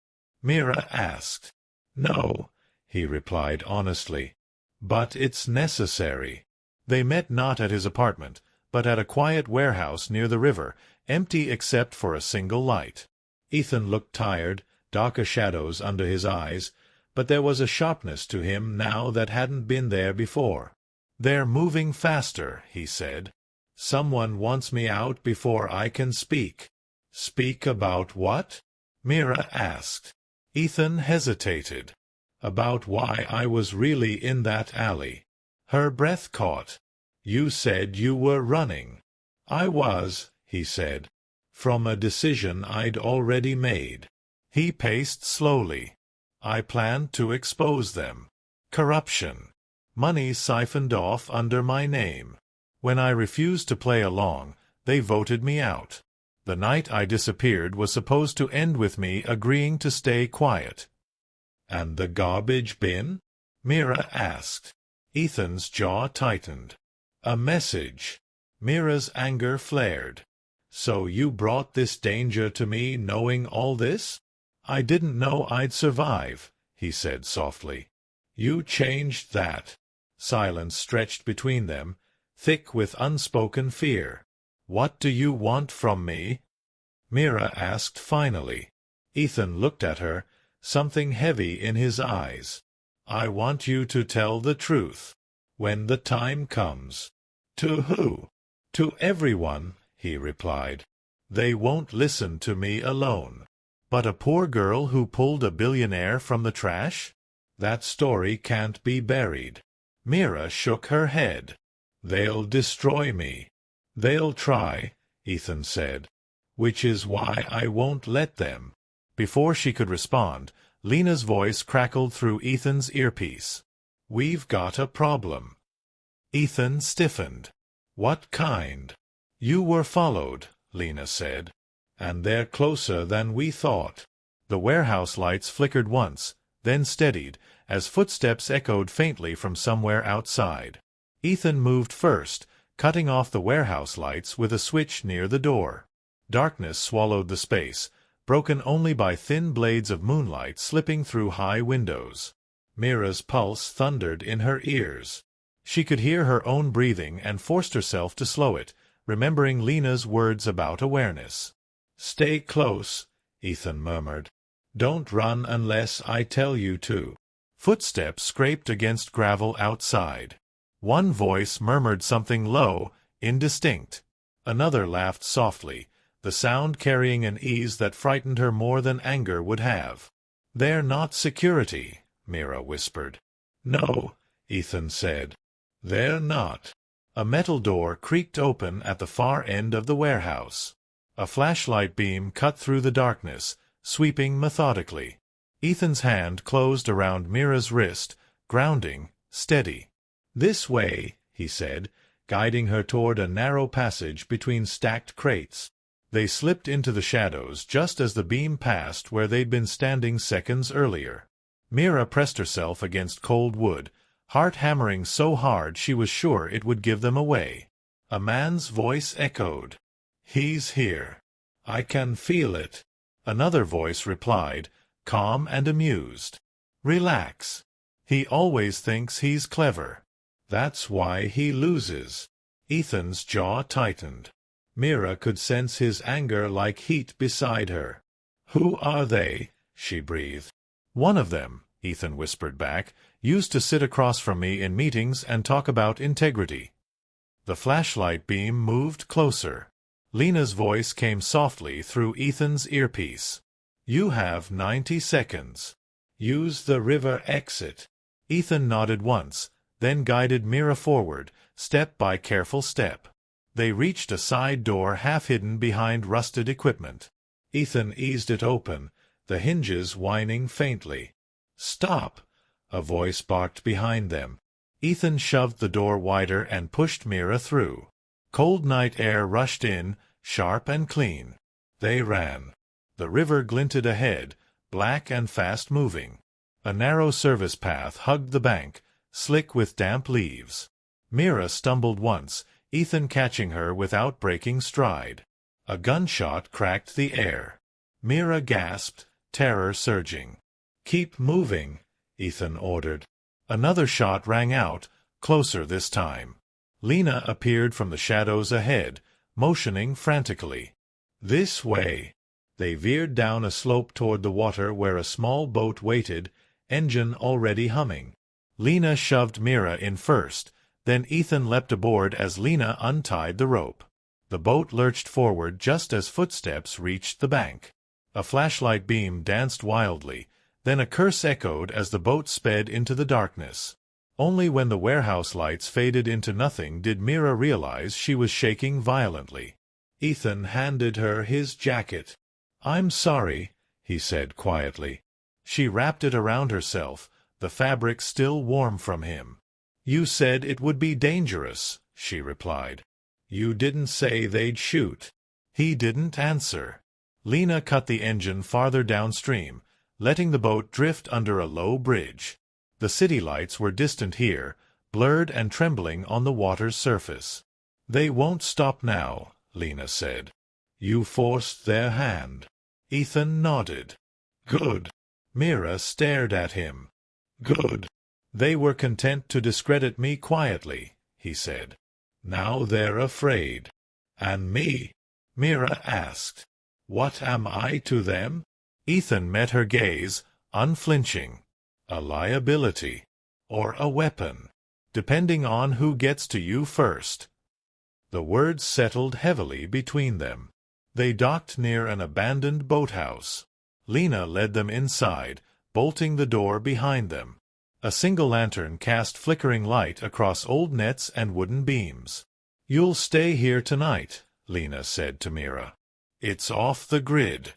Mira asked. "No," he replied honestly. "But it's necessary." They met not at his apartment, but at a quiet warehouse near the river, empty except for a single light. Ethan looked tired, darker shadows under his eyes, but there was a sharpness to him now that hadn't been there before. "They're moving faster," he said. "Someone wants me out before I can speak." "Speak about what?" Mira asked. Ethan hesitated. "About why I was really in that alley." Her breath caught. "You said you were running." "I was," he said, "from a decision I'd already made." He paced slowly. "I planned to expose them. Corruption. Money siphoned off under my name. When I refused to play along, they voted me out. The night I disappeared was supposed to end with me agreeing to stay quiet." "And the garbage bin?" Mira asked. Ethan's jaw tightened. "A message." Mira's anger flared. "So you brought this danger to me knowing all this?" "I didn't know I'd survive," he said softly. "You changed that." Silence stretched between them, thick with unspoken fear. "What do you want from me?" Mira asked finally. Ethan looked at her, something heavy in his eyes. "I want you to tell the truth. When the time comes." "To who?" "To everyone," he replied. "They won't listen to me alone." "But a poor girl who pulled a billionaire from the trash? That story can't be buried." Mira shook her head. "They'll destroy me." "They'll try," Ethan said. "Which is why I won't let them." Before she could respond, Lena's voice crackled through Ethan's earpiece. "We've got a problem." Ethan stiffened. "What kind?" "You were followed," Lena said. "And they're closer than we thought." The warehouse lights flickered once, then steadied, as footsteps echoed faintly from somewhere outside. Ethan moved first, cutting off the warehouse lights with a switch near the door. Darkness swallowed the space, broken only by thin blades of moonlight slipping through high windows. Mira's pulse thundered in her ears. She could hear her own breathing and forced herself to slow it, remembering Lena's words about awareness. "Stay close," Ethan murmured. "Don't run unless I tell you to." Footsteps scraped against gravel outside. One voice murmured something low, indistinct. Another laughed softly, the sound carrying an ease that frightened her more than anger would have. "They're not security," Mira whispered. "No," Ethan said. "They're not." A metal door creaked open at the far end of the warehouse. A flashlight beam cut through the darkness, sweeping methodically. Ethan's hand closed around Mira's wrist, grounding, steady. "This way," he said, guiding her toward a narrow passage between stacked crates. They slipped into the shadows just as the beam passed where they'd been standing seconds earlier. Mira pressed herself against cold wood, heart hammering so hard she was sure it would give them away. A man's voice echoed. "He's here. I can feel it." Another voice replied, calm and amused. "Relax. He always thinks he's clever. That's why he loses." Ethan's jaw tightened. Mira could sense his anger like heat beside her. "Who are they?" she breathed. "One of them," Ethan whispered back, "used to sit across from me in meetings and talk about integrity." The flashlight beam moved closer. Lena's voice came softly through Ethan's earpiece. "You have 90 seconds. Use the river exit." Ethan nodded once, then guided Mira forward, step by careful step. They reached a side door half hidden behind rusted equipment. Ethan eased it open, the hinges whining faintly. "Stop!" a voice barked behind them. Ethan shoved the door wider and pushed Mira through. Cold night air rushed in, sharp and clean. They ran. The river glinted ahead, black and fast-moving. A narrow service path hugged the bank, slick with damp leaves. Mira stumbled once, Ethan catching her without breaking stride. A gunshot cracked the air. Mira gasped, terror surging. "Keep moving," Ethan ordered. Another shot rang out, closer this time. Lena appeared from the shadows ahead, motioning frantically. "This way." They veered down a slope toward the water where a small boat waited, engine already humming. Lena shoved Mira in first, then Ethan leapt aboard as Lena untied the rope. The boat lurched forward just as footsteps reached the bank. A flashlight beam danced wildly, then a curse echoed as the boat sped into the darkness. Only when the warehouse lights faded into nothing did Mira realize she was shaking violently. Ethan handed her his jacket. "I'm sorry," he said quietly. She wrapped it around herself, the fabric still warm from him. "You said it would be dangerous," she replied. "You didn't say they'd shoot." He didn't answer. Lena cut the engine farther downstream, letting the boat drift under a low bridge. The city lights were distant here, blurred and trembling on the water's surface. "They won't stop now," Lena said. "You forced their hand." Ethan nodded. "Good." Mira stared at him. "Good." "They were content to discredit me quietly," he said. "Now they're afraid." "And me?" Mira asked. "What am I to them?" Ethan met her gaze, unflinching. "A liability. Or a weapon. Depending on who gets to you first." The words settled heavily between them. They docked near an abandoned boathouse. Lena led them inside, bolting the door behind them. A single lantern cast flickering light across old nets and wooden beams. "You'll stay here tonight," Lena said to Mira. "It's off the grid."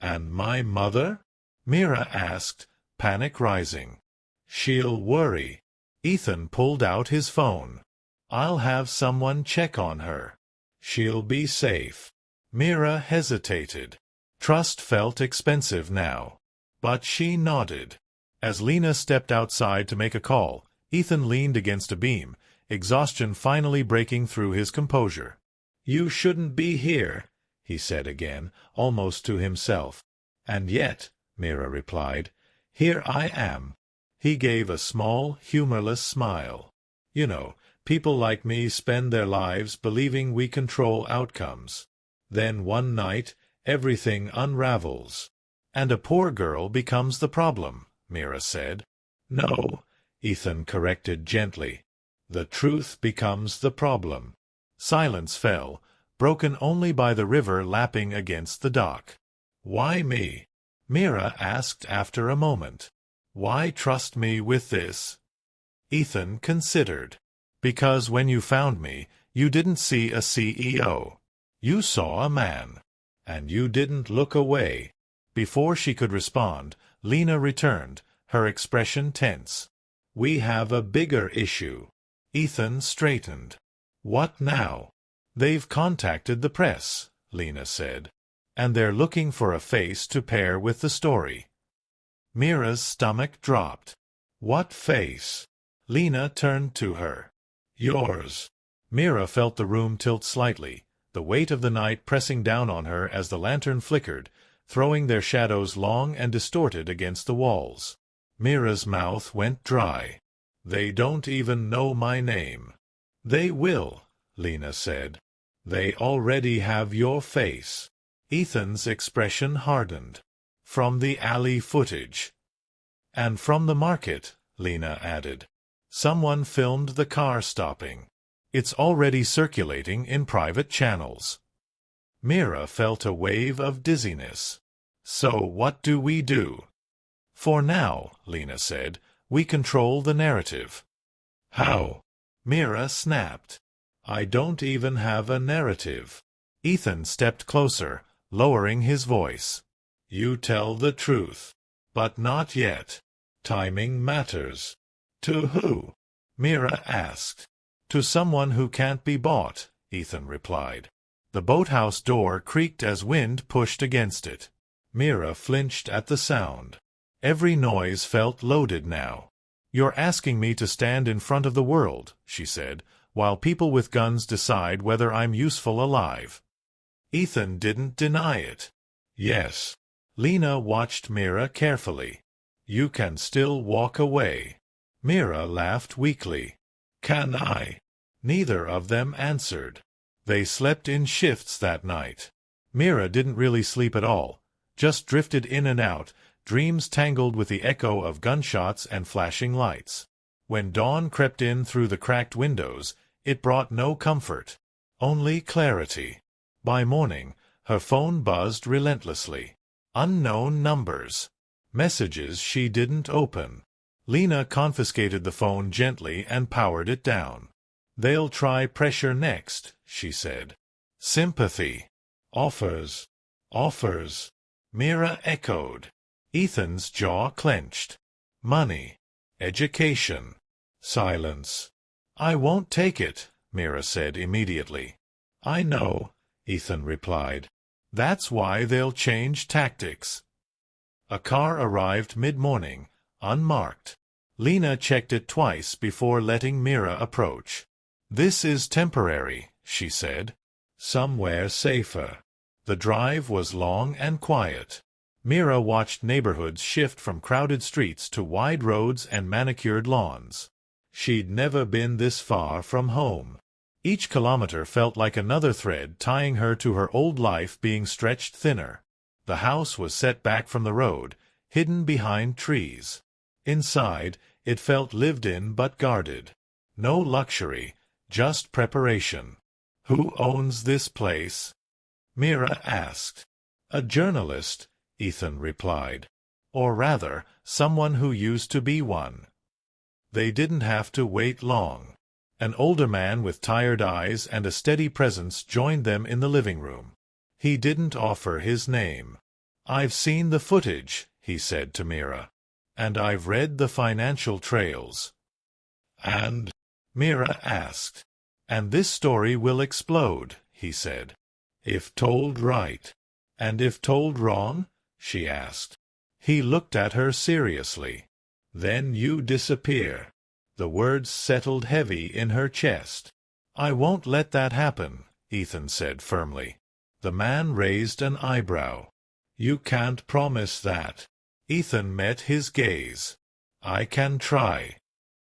"And my mother?" Mira asked, panic rising. "She'll worry." Ethan pulled out his phone. "I'll have someone check on her. She'll be safe." Mira hesitated. Trust felt expensive now. But she nodded. As Lena stepped outside to make a call, Ethan leaned against a beam, exhaustion finally breaking through his composure. "You shouldn't be here," he said again, almost to himself. "And yet," Mira replied, "here I am." He gave a small, humorless smile. "You know, people like me spend their lives believing we control outcomes. Then one night, everything unravels. And a poor girl becomes the problem," Mira said. "No," Ethan corrected gently. "The truth becomes the problem." Silence fell, broken only by the river lapping against the dock. "Why me?" Mira asked after a moment. "Why trust me with this?" Ethan considered. "Because when you found me, you didn't see a CEO. You saw a man. And you didn't look away." Before she could respond, Lena returned, her expression tense. "We have a bigger issue." Ethan straightened. "What now?" "They've contacted the press," Lena said. "And they're looking for a face to pair with the story." Mira's stomach dropped. "What face?" Lena turned to her. "Yours." Mira felt the room tilt slightly, the weight of the night pressing down on her as the lantern flickered, throwing their shadows long and distorted against the walls. Mira's mouth went dry. "They don't even know my name." "They will," Lena said. "They already have your face." Ethan's expression hardened. "From the alley footage." "And from the market," Lena added. "Someone filmed the car stopping. It's already circulating in private channels." Mira felt a wave of dizziness. "So what do we do?" "For now," Lena said, "we control the narrative." "How?" Mira snapped. "I don't even have a narrative." Ethan stepped closer, lowering his voice. "You tell the truth. But not yet. Timing matters." "To who?" Mira asked. "To someone who can't be bought," Ethan replied. The boathouse door creaked as wind pushed against it. Mira flinched at the sound. Every noise felt loaded now. "You're asking me to stand in front of the world," she said, "while people with guns decide whether I'm useful alive." Ethan didn't deny it. "Yes." Lena watched Mira carefully. "You can still walk away." Mira laughed weakly. "Can I?" Neither of them answered. They slept in shifts that night. Mira didn't really sleep at all, just drifted in and out, dreams tangled with the echo of gunshots and flashing lights. When dawn crept in through the cracked windows, it brought no comfort, only clarity. By morning, her phone buzzed relentlessly. Unknown numbers. Messages she didn't open. Lena confiscated the phone gently and powered it down. "They'll try pressure next," she said. "Sympathy. Offers. Offers." Mira echoed. Ethan's jaw clenched. "Money. Education." Silence. "I won't take it," Mira said immediately. "I know," Ethan replied. "That's why they'll change tactics." A car arrived mid-morning, unmarked. Lena checked it twice before letting Mira approach. "This is temporary," she said. "Somewhere safer." The drive was long and quiet. Mira watched neighborhoods shift from crowded streets to wide roads and manicured lawns. She'd never been this far from home. Each kilometer felt like another thread tying her to her old life being stretched thinner. The house was set back from the road, hidden behind trees. Inside, it felt lived in but guarded. No luxury, just preparation. "Who owns this place?" Mira asked. "A journalist," Ethan replied. "Or rather, someone who used to be one." They didn't have to wait long. An older man with tired eyes and a steady presence joined them in the living room. He didn't offer his name. "I've seen the footage," he said to Mira. "And I've read the financial trails." "And?" Mira asked. "And this story will explode," he said. "If told right." "And if told wrong?" she asked. He looked at her seriously. Then you disappear. The words settled heavy in her chest. I won't let that happen, Ethan said firmly. The man raised an eyebrow. You can't promise that. Ethan met his gaze. I can try.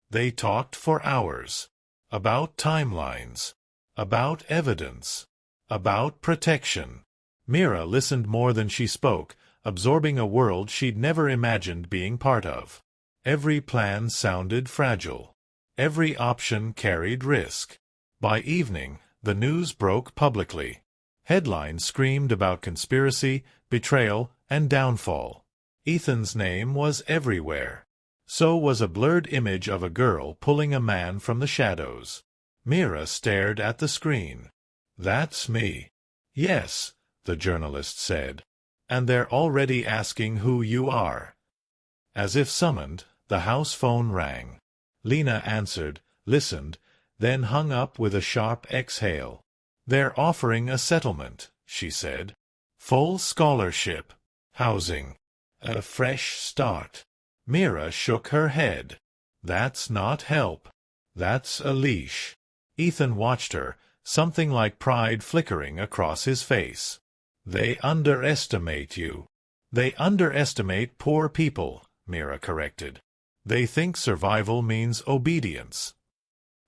They talked for hours. About timelines. About evidence. About protection. Mira listened more than she spoke, absorbing a world she'd never imagined being part of. Every plan sounded fragile. Every option carried risk. By evening, the news broke publicly. Headlines screamed about conspiracy, betrayal, and downfall. Ethan's name was everywhere. So was a blurred image of a girl pulling a man from the shadows. Mira stared at the screen. That's me. Yes, the journalist said. And they're already asking who you are. As if summoned, the house phone rang. Lena answered, listened, then hung up with a sharp exhale. They're offering a settlement, she said. Full scholarship. Housing. A fresh start. Mira shook her head. That's not help. That's a leash. Ethan watched her, something like pride flickering across his face. They underestimate you. They underestimate poor people, Mira corrected. They think survival means obedience.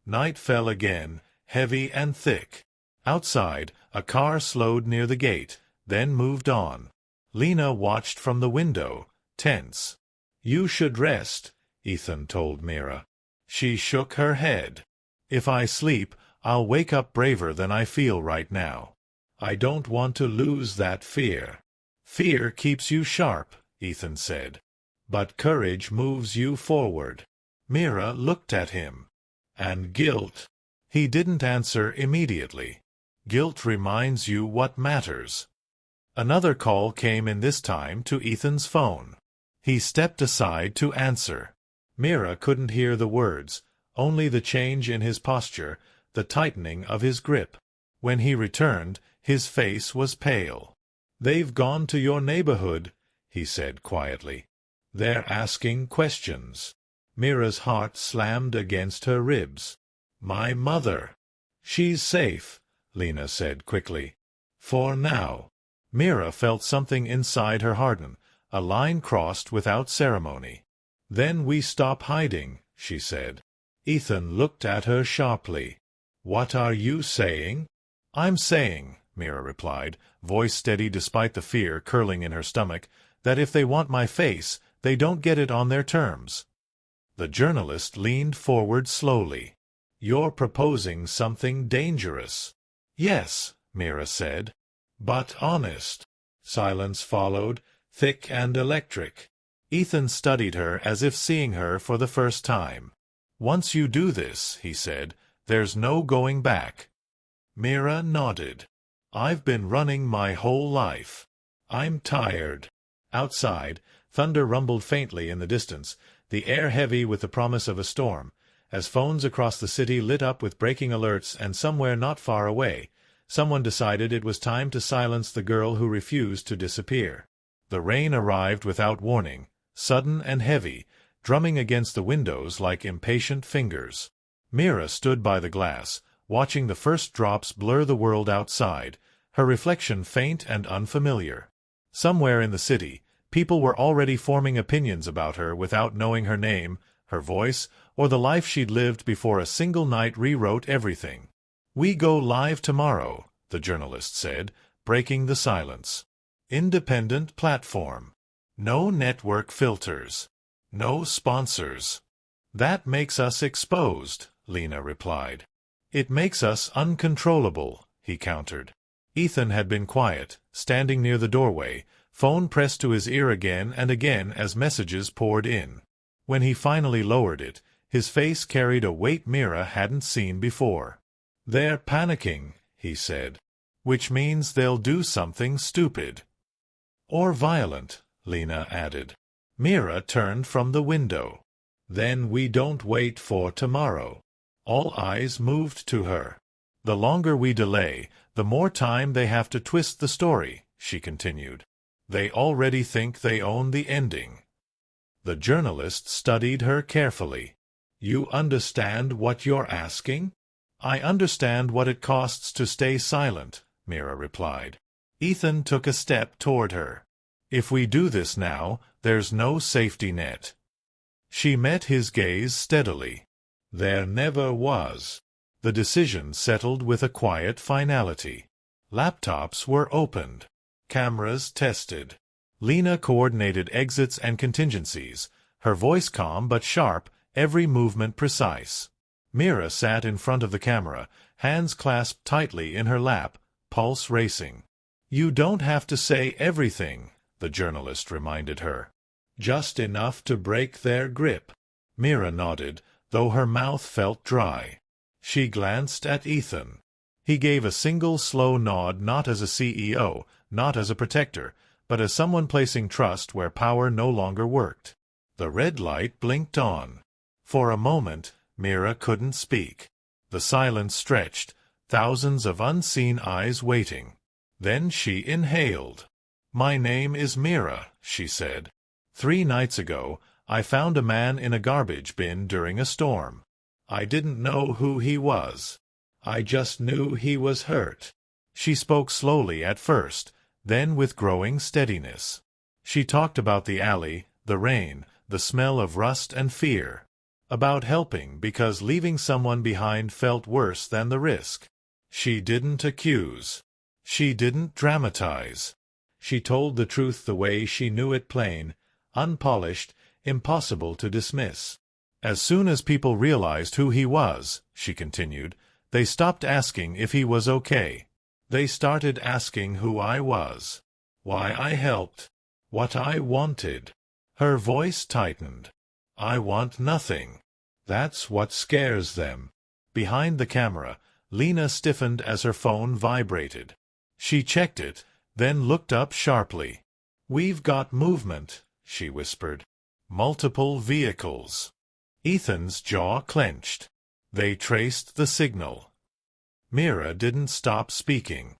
Night fell again, heavy and thick. Outside, a car slowed near the gate, then moved on. Lena watched from the window, tense. You should rest, Ethan told Mira. She shook her head. If I sleep, I'll wake up braver than I feel right now. I don't want to lose that fear. Fear keeps you sharp, Ethan said. But courage moves you forward. Mira looked at him. And guilt. He didn't answer immediately. Guilt reminds you what matters. Another call came in this time to Ethan's phone. He stepped aside to answer. Mira couldn't hear the words, only the change in his posture, the tightening of his grip. When he returned, his face was pale. They've gone to your neighborhood, he said quietly. They're asking questions. Mira's heart slammed against her ribs. My mother. She's safe, Lena said quickly. For now. Mira felt something inside her harden, a line crossed without ceremony. Then we stop hiding, she said. Ethan looked at her sharply. What are you saying? I'm saying, Mira replied, voice steady despite the fear curling in her stomach, that if they want my face, they don't get it on their terms. The journalist leaned forward slowly. You're proposing something dangerous. Yes, Mira said. But honest. Silence followed, thick and electric. Ethan studied her as if seeing her for the first time. Once you do this, he said, there's no going back. Mira nodded. I've been running my whole life. I'm tired. Outside, thunder rumbled faintly in the distance, the air heavy with the promise of a storm, as phones across the city lit up with breaking alerts, and somewhere not far away, someone decided it was time to silence the girl who refused to disappear. The rain arrived without warning, sudden and heavy, drumming against the windows like impatient fingers. Mira stood by the glass, watching the first drops blur the world outside, her reflection faint and unfamiliar. Somewhere in the city, people were already forming opinions about her without knowing her name, her voice, or the life she'd lived before a single night rewrote everything. We go live tomorrow, the journalist said, breaking the silence. Independent platform. No network filters. No sponsors. That makes us exposed, Lena replied. It makes us uncontrollable, he countered. Ethan had been quiet, standing near the doorway, phone pressed to his ear again and again as messages poured in. When he finally lowered it, his face carried a weight Mira hadn't seen before. They're panicking, he said. Which means they'll do something stupid. Or violent, Lena added. Mira turned from the window. Then we don't wait for tomorrow. All eyes moved to her. The longer we delay, the more time they have to twist the story, she continued. They already think they own the ending. The journalist studied her carefully. "You understand what you're asking?" "I understand what it costs to stay silent," Mira replied. Ethan took a step toward her. "If we do this now, there's no safety net." She met his gaze steadily. "There never was." The decision settled with a quiet finality. Laptops were opened. Cameras tested. Lena coordinated exits and contingencies, her voice calm but sharp, every movement precise. Mira sat in front of the camera, hands clasped tightly in her lap, pulse racing. "You don't have to say everything," the journalist reminded her. "Just enough to break their grip." Mira nodded, though her mouth felt dry. She glanced at Ethan. He gave a single slow nod, not as a CEO, not as a protector, but as someone placing trust where power no longer worked. The red light blinked on. For a moment, Mira couldn't speak. The silence stretched, thousands of unseen eyes waiting. Then she inhaled. "My name is Mira," she said. 3 nights ago, I found a man in a garbage bin during a storm. I didn't know who he was. I just knew he was hurt." She spoke slowly at first, then with growing steadiness. She talked about the alley, the rain, the smell of rust and fear. About helping because leaving someone behind felt worse than the risk. She didn't accuse. She didn't dramatize. She told the truth the way she knew it, plain, unpolished, impossible to dismiss. "As soon as people realized who he was," she continued, "they stopped asking if he was okay. They started asking who I was, why I helped, what I wanted." Her voice tightened. "I want nothing. That's what scares them." Behind the camera, Lena stiffened as her phone vibrated. She checked it, then looked up sharply. "We've got movement," she whispered. "Multiple vehicles." Ethan's jaw clenched. They traced the signal. Mira didn't stop speaking.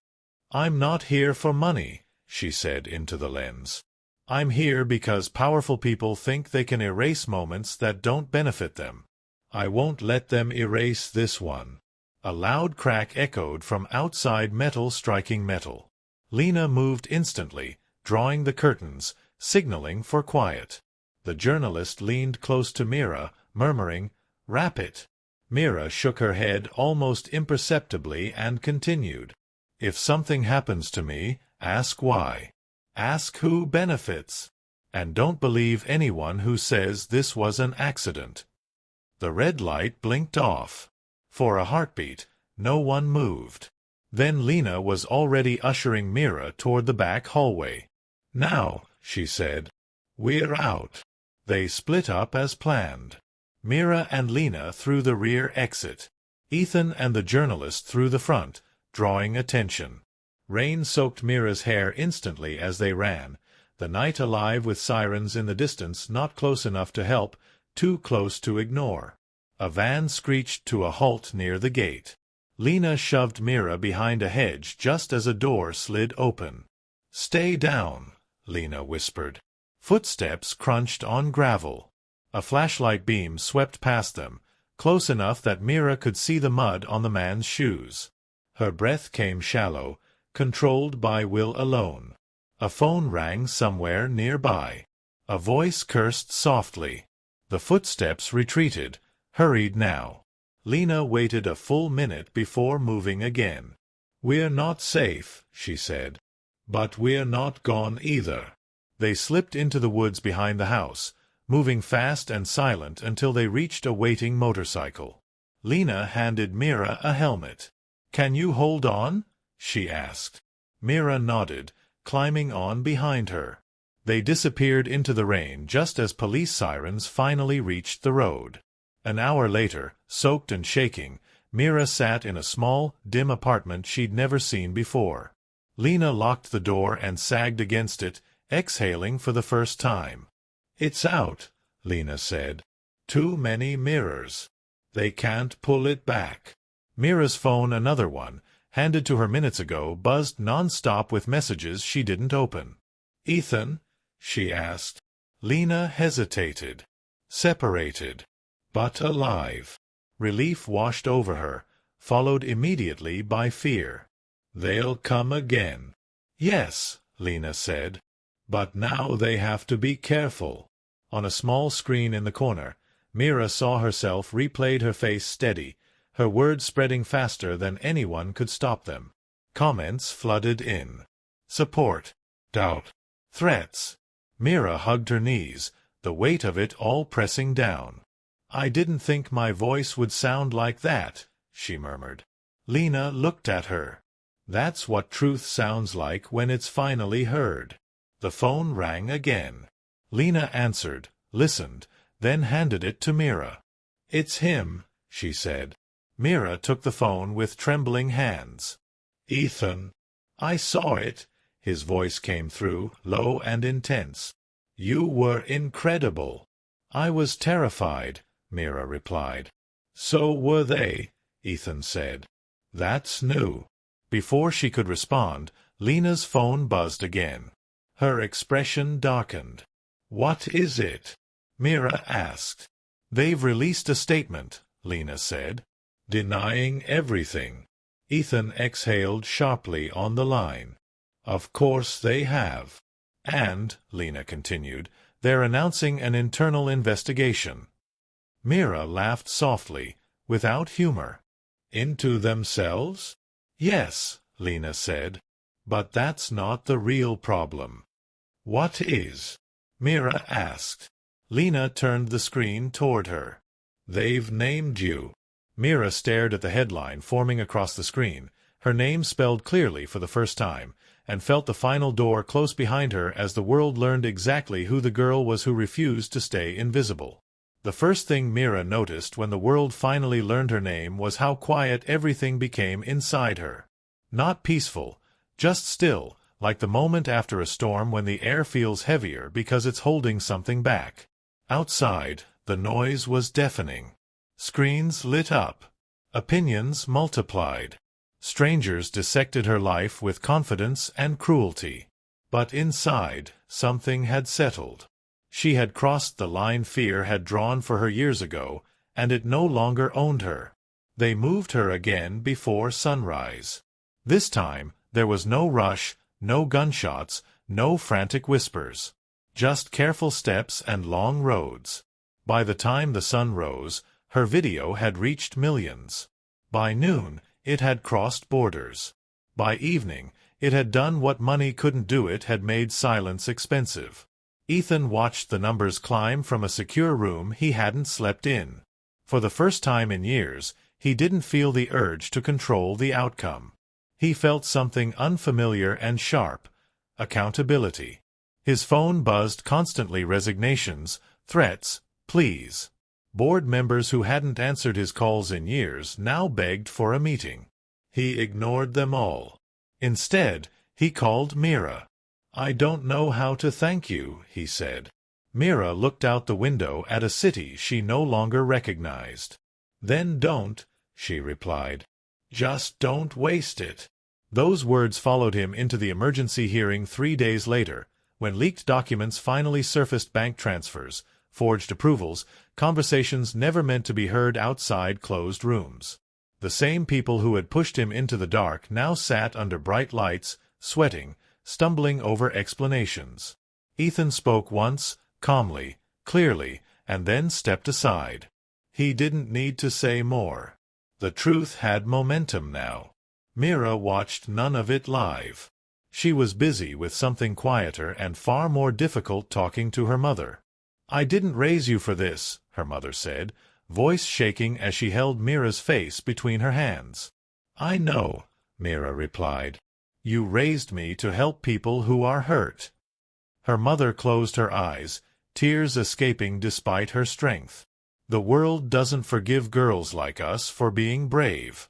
"I'm not here for money," she said into the lens. "I'm here because powerful people think they can erase moments that don't benefit them. I won't let them erase this one." A loud crack echoed from outside, metal striking metal. Lena moved instantly, drawing the curtains, signaling for quiet. The journalist leaned close to Mira, murmuring, "Wrap it." Mira shook her head almost imperceptibly and continued, "If something happens to me, ask why. Ask who benefits. And don't believe anyone who says this was an accident." The red light blinked off. For a heartbeat, no one moved. Then Lena was already ushering Mira toward the back hallway. "Now," she said, "we're out." They split up as planned. Mira and Lena through the rear exit. Ethan and the journalist through the front, drawing attention. Rain soaked Mira's hair instantly as they ran, the night alive with sirens in the distance, not close enough to help, too close to ignore. A van screeched to a halt near the gate. Lena shoved Mira behind a hedge just as a door slid open. "Stay down," Lena whispered. Footsteps crunched on gravel. A flashlight beam swept past them, close enough that Mira could see the mud on the man's shoes. Her breath came shallow, controlled by will alone. A phone rang somewhere nearby. A voice cursed softly. The footsteps retreated, hurried now. Lena waited a full minute before moving again. "We're not safe," she said. "But we're not gone either." They slipped into the woods behind the house, moving fast and silent until they reached a waiting motorcycle. Lena handed Mira a helmet. "Can you hold on?" she asked. Mira nodded, climbing on behind her. They disappeared into the rain just as police sirens finally reached the road. An hour later, soaked and shaking, Mira sat in a small, dim apartment she'd never seen before. Lena locked the door and sagged against it, exhaling for the first time. "It's out," Lena said. "Too many mirrors. They can't pull it back." Mira's phone, another one, handed to her minutes ago, buzzed non-stop with messages she didn't open. "Ethan?" she asked. Lena hesitated. Separated, but alive. Relief washed over her, followed immediately by fear. They'll come again. Yes, Lena said. But now they have to be careful. On a small screen in the corner, Mira saw herself replayed, her face steady, her words spreading faster than anyone could stop them. Comments flooded in. Support. Doubt. Threats. Mira hugged her knees, the weight of it all pressing down. "I didn't think my voice would sound like that," she murmured. Lena looked at her. "That's what truth sounds like when it's finally heard." The phone rang again. Lena answered, listened, then handed it to Mira. "It's him," she said. Mira took the phone with trembling hands. "Ethan." "I saw it." His voice came through, low and intense. "You were incredible." "I was terrified," Mira replied. "So were they," Ethan said. "That's new." Before she could respond, Lena's phone buzzed again. Her expression darkened. "What is it?" Mira asked. "They've released a statement," Lena said. "Denying everything." Ethan exhaled sharply on the line. "Of course they have." "And," Lena continued, "they're announcing an internal investigation." Mira laughed softly, without humor. "Into themselves?" "Yes," Lena said. "But that's not the real problem." "What is?" Mira asked. Lena turned the screen toward her. "They've named you." Mira stared at the headline forming across the screen, her name spelled clearly for the first time, and felt the final door close behind her as the world learned exactly who the girl was who refused to stay invisible. The first thing Mira noticed when the world finally learned her name was how quiet everything became inside her. Not peaceful, just still, like the moment after a storm when the air feels heavier because it's holding something back. Outside, the noise was deafening. Screens lit up. Opinions multiplied. Strangers dissected her life with confidence and cruelty. But inside, something had settled. She had crossed the line fear had drawn for her years ago, and it no longer owned her. They moved her again before sunrise. This time, there was no rush, no gunshots, no frantic whispers. Just careful steps and long roads. By the time the sun rose, her video had reached millions. By noon, it had crossed borders. By evening, it had done what money couldn't do. It had made silence expensive. Ethan watched the numbers climb from a secure room he hadn't slept in. For the first time in years, he didn't feel the urge to control the outcome. He felt something unfamiliar and sharp: accountability. His phone buzzed constantly: resignations, threats, pleas. Board members who hadn't answered his calls in years now begged for a meeting. He ignored them all. Instead, he called Mira. "I don't know how to thank you," he said. Mira looked out the window at a city she no longer recognized. "Then don't," she replied. "Just don't waste it." Those words followed him into the emergency hearing 3 days later, when leaked documents finally surfaced: bank transfers, forged approvals, conversations never meant to be heard outside closed rooms. The same people who had pushed him into the dark now sat under bright lights, sweating, stumbling over explanations. Ethan spoke once, calmly, clearly, and then stepped aside. He didn't need to say more. The truth had momentum now. Mira watched none of it live. She was busy with something quieter and far more difficult: talking to her mother. "I didn't raise you for this," her mother said, voice shaking as she held Mira's face between her hands. "I know," Mira replied. "You raised me to help people who are hurt." Her mother closed her eyes, tears escaping despite her strength. "The world doesn't forgive girls like us for being brave."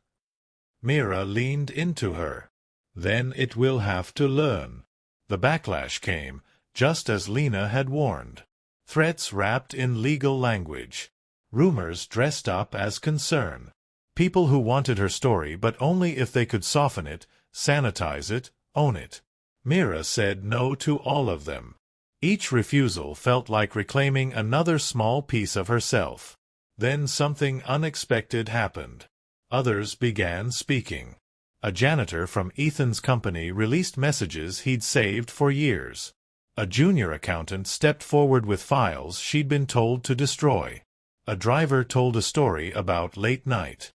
Mira leaned into her. "Then it will have to learn." The backlash came, just as Lena had warned. Threats wrapped in legal language. Rumors dressed up as concern. People who wanted her story, but only if they could soften it, sanitize it, own it. Mira said no to all of them. Each refusal felt like reclaiming another small piece of herself. Then something unexpected happened. Others began speaking. A janitor from Ethan's company released messages he'd saved for years. A junior accountant stepped forward with files she'd been told to destroy. A driver told a story about late night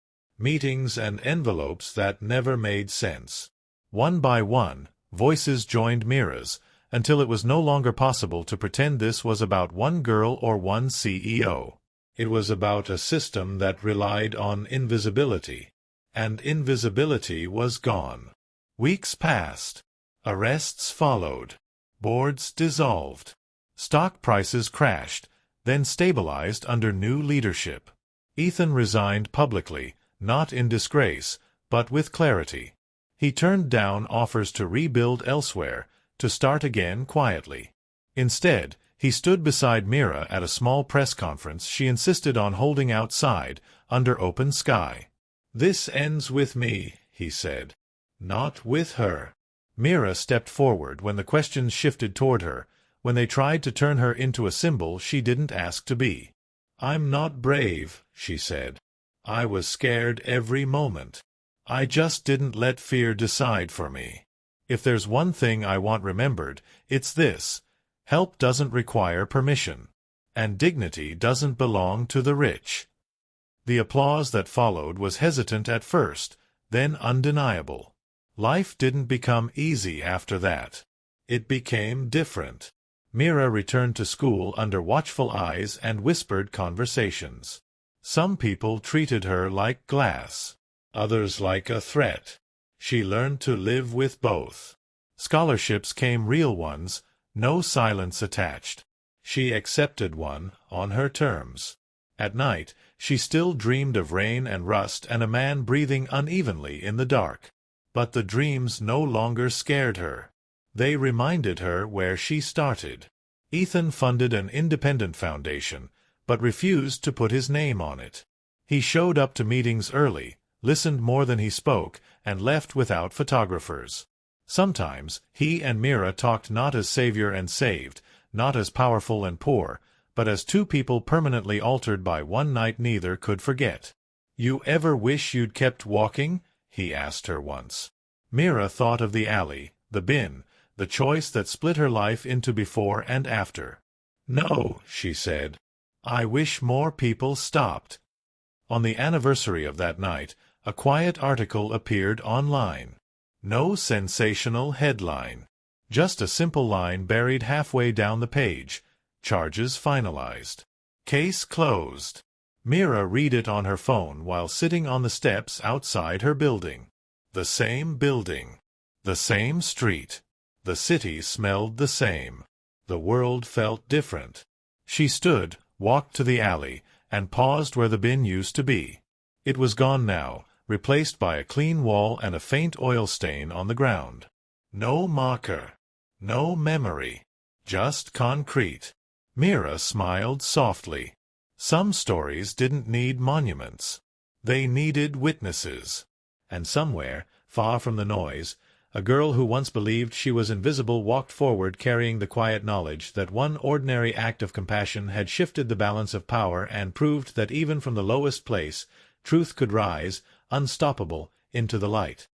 meetings and envelopes that never made sense. One by one, voices joined Mira's, until it was no longer possible to pretend this was about one girl or one CEO. It was about a system that relied on invisibility. And invisibility was gone. Weeks passed. Arrests followed. Boards dissolved. Stock prices crashed, then stabilized under new leadership. Ethan resigned publicly, not in disgrace, but with clarity. He turned down offers to rebuild elsewhere, to start again quietly. Instead, he stood beside Mira at a small press conference she insisted on holding outside, under open sky. "This ends with me," he said. "Not with her." Mira stepped forward when the questions shifted toward her, when they tried to turn her into a symbol she didn't ask to be. "I'm not brave," she said. "I was scared every moment. I just didn't let fear decide for me. If there's one thing I want remembered, it's this: help doesn't require permission, and dignity doesn't belong to the rich." The applause that followed was hesitant at first, then undeniable. Life didn't become easy after that. It became different. Mira returned to school under watchful eyes and whispered conversations. Some people treated her like glass, others like a threat. She learned to live with both. Scholarships came, real ones, no silence attached. She accepted one, on her terms. At night, she still dreamed of rain and rust and a man breathing unevenly in the dark. But the dreams no longer scared her. They reminded her where she started. Ethan funded an independent foundation, but refused to put his name on it. He showed up to meetings early, listened more than he spoke, and left without photographers. Sometimes, he and Mira talked not as savior and saved, not as powerful and poor, but as two people permanently altered by one night neither could forget. "You ever wish you'd kept walking?" he asked her once. Mira thought of the alley, the bin, the choice that split her life into before and after. "No," she said. "I wish more people stopped." On the anniversary of that night, a quiet article appeared online. No sensational headline. Just a simple line buried halfway down the page. Charges finalized. Case closed. Mira read it on her phone while sitting on the steps outside her building. The same building. The same street. The city smelled the same. The world felt different. She stood, walked to the alley, and paused where the bin used to be. It was gone now, replaced by a clean wall and a faint oil stain on the ground. No marker. No memory. Just concrete. Mira smiled softly. Some stories didn't need monuments. They needed witnesses. And somewhere, far from the noise, a girl who once believed she was invisible walked forward carrying the quiet knowledge that one ordinary act of compassion had shifted the balance of power and proved that even from the lowest place, truth could rise, unstoppable, into the light.